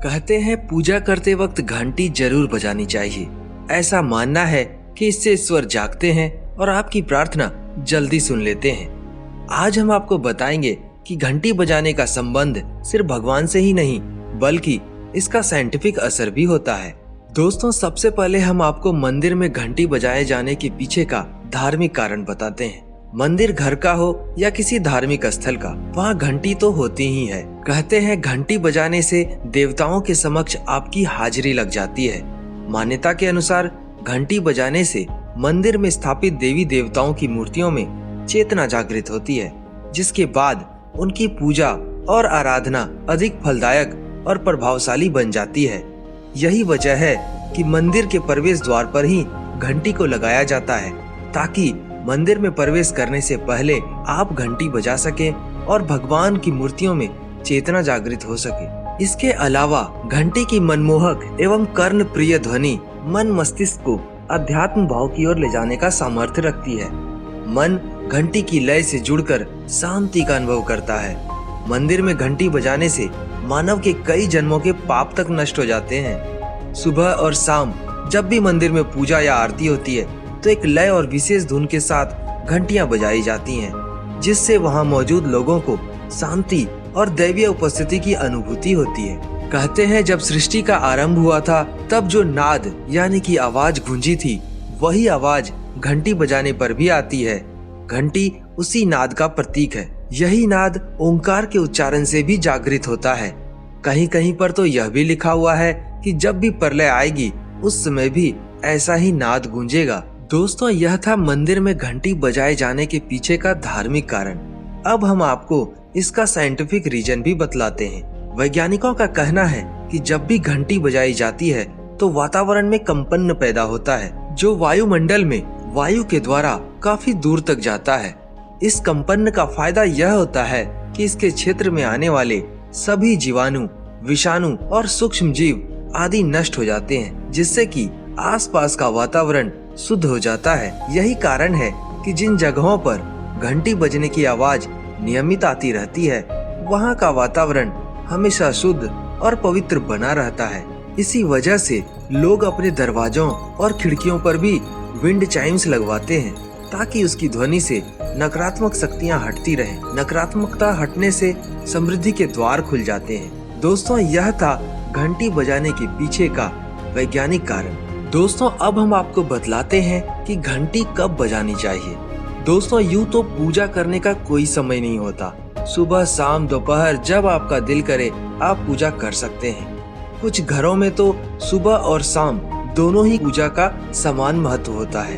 कहते हैं पूजा करते वक्त घंटी जरूर बजानी चाहिए। ऐसा मानना है कि इससे ईश्वर जागते हैं और आपकी प्रार्थना जल्दी सुन लेते हैं। आज हम आपको बताएंगे कि घंटी बजाने का संबंध सिर्फ भगवान से ही नहीं बल्कि इसका साइंटिफिक असर भी होता है। दोस्तों, सबसे पहले हम आपको मंदिर में घंटी बजाए जाने के पीछे का धार्मिक कारण बताते हैं। मंदिर घर का हो या किसी धार्मिक स्थल का, वहाँ घंटी तो होती ही है। कहते हैं घंटी बजाने से देवताओं के समक्ष आपकी हाजिरी लग जाती है। मान्यता के अनुसार घंटी बजाने से मंदिर में स्थापित देवी देवताओं की मूर्तियों में चेतना जागृत होती है, जिसके बाद उनकी पूजा और आराधना अधिक फलदायक और प्रभावशाली बन जाती है। यही वजह है कि मंदिर के प्रवेश द्वार पर ही घंटी को लगाया जाता है, ताकि मंदिर में प्रवेश करने से पहले आप घंटी बजा सकें और भगवान की मूर्तियों में चेतना जागृत हो सके। इसके अलावा घंटी की मनमोहक एवं कर्ण प्रिय ध्वनि मन मस्तिष्क को अध्यात्म भाव की ओर ले जाने का सामर्थ्य रखती है। मन घंटी की लय से जुड़कर शांति का अनुभव करता है। मंदिर में घंटी बजाने से मानव के कई जन्मों के पाप तक नष्ट हो जाते हैं। सुबह और शाम जब भी मंदिर में पूजा या आरती होती है तो एक लय और विशेष धुन के साथ घंटियां बजाई जाती हैं, जिससे वहां मौजूद लोगों को शांति और दैवीय उपस्थिति की अनुभूति होती है। कहते हैं जब सृष्टि का आरंभ हुआ था तब जो नाद यानी कि आवाज गूंजी थी, वही आवाज घंटी बजाने पर भी आती है। घंटी उसी नाद का प्रतीक है। यही नाद ओंकार के उच्चारण से भी जागृत होता है। कहीं कहीं पर तो यह भी लिखा हुआ है कि जब भी प्रलय आएगी उस समय भी ऐसा ही नाद गूंजेगा। दोस्तों, यह था मंदिर में घंटी बजाए जाने के पीछे का धार्मिक कारण। अब हम आपको इसका साइंटिफिक रीजन भी बतलाते हैं। वैज्ञानिकों का कहना है कि जब भी घंटी बजाई जाती है तो वातावरण में कंपन पैदा होता है, जो वायुमंडल में वायु के द्वारा काफी दूर तक जाता है। इस कंपन का फायदा यह होता है कि इसके क्षेत्र में आने वाले सभी जीवाणु, विषाणु और सूक्ष्म जीव आदि नष्ट हो जाते हैं, जिससे कि आसपास का वातावरण शुद्ध हो जाता है। यही कारण है कि जिन जगहों पर घंटी बजने की आवाज नियमित आती रहती है, वहाँ का वातावरण हमेशा शुद्ध और पवित्र बना रहता है। इसी वजह से लोग अपने दरवाजों और खिड़कियों पर भी विंड चाइम्स लगवाते हैं, ताकि उसकी ध्वनि से नकारात्मक शक्तियाँ हटती रहें। नकारात्मकता हटने से समृद्धि के द्वार खुल जाते हैं। दोस्तों, यह था घंटी बजाने के पीछे का वैज्ञानिक कारण। दोस्तों, अब हम आपको बतलाते हैं कि घंटी कब बजानी चाहिए। दोस्तों, यूं तो पूजा करने का कोई समय नहीं होता। सुबह, शाम, दोपहर जब आपका दिल करे आप पूजा कर सकते हैं। कुछ घरों में तो सुबह और शाम दोनों ही पूजा का समान महत्व होता है।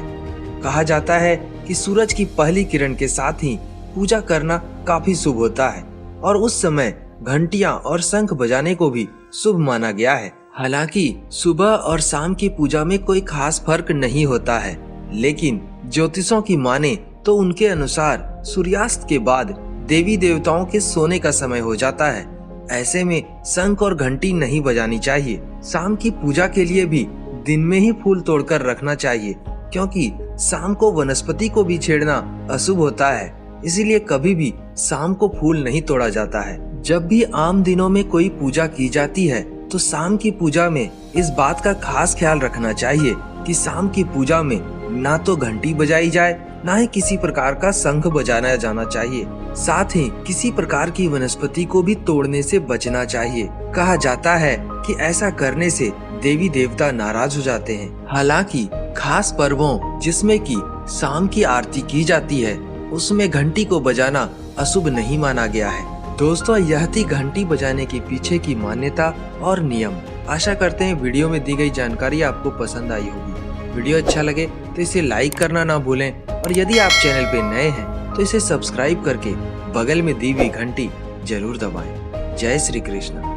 कहा जाता है कि सूरज की पहली किरण के साथ ही पूजा करना काफी शुभ होता है और उस समय घंटियां और शंख बजाने को भी शुभ माना गया है। हालांकि सुबह और शाम की पूजा में कोई खास फर्क नहीं होता है, लेकिन ज्योतिषों की माने तो उनके अनुसार सूर्यास्त के बाद देवी देवताओं के सोने का समय हो जाता है। ऐसे में शंख और घंटी नहीं बजानी चाहिए। शाम की पूजा के लिए भी दिन में ही फूल तोड़कर रखना चाहिए, क्योंकि शाम को वनस्पति को भी छेड़ना अशुभ होता है। इसीलिए कभी भी शाम को फूल नहीं तोड़ा जाता है। जब भी आम दिनों में कोई पूजा की जाती है तो शाम की पूजा में इस बात का खास ख्याल रखना चाहिए कि शाम की पूजा में ना तो घंटी बजाई जाए, ना ही किसी प्रकार का शंख बजाना जाना चाहिए। साथ ही किसी प्रकार की वनस्पति को भी तोड़ने से बचना चाहिए। कहा जाता है कि ऐसा करने से देवी देवता नाराज हो जाते हैं। हालांकि खास पर्वों जिसमें कि शाम की आरती की जाती है, उसमें घंटी को बजाना अशुभ नहीं माना गया है। दोस्तों, यह थी घंटी बजाने के पीछे की मान्यता और नियम। आशा करते हैं वीडियो में दी गई जानकारी आपको पसंद आई होगी। वीडियो अच्छा लगे तो इसे लाइक करना ना भूलें और यदि आप चैनल पे नए हैं तो इसे सब्सक्राइब करके बगल में दी हुई घंटी जरूर दबाएं। जय श्री कृष्ण।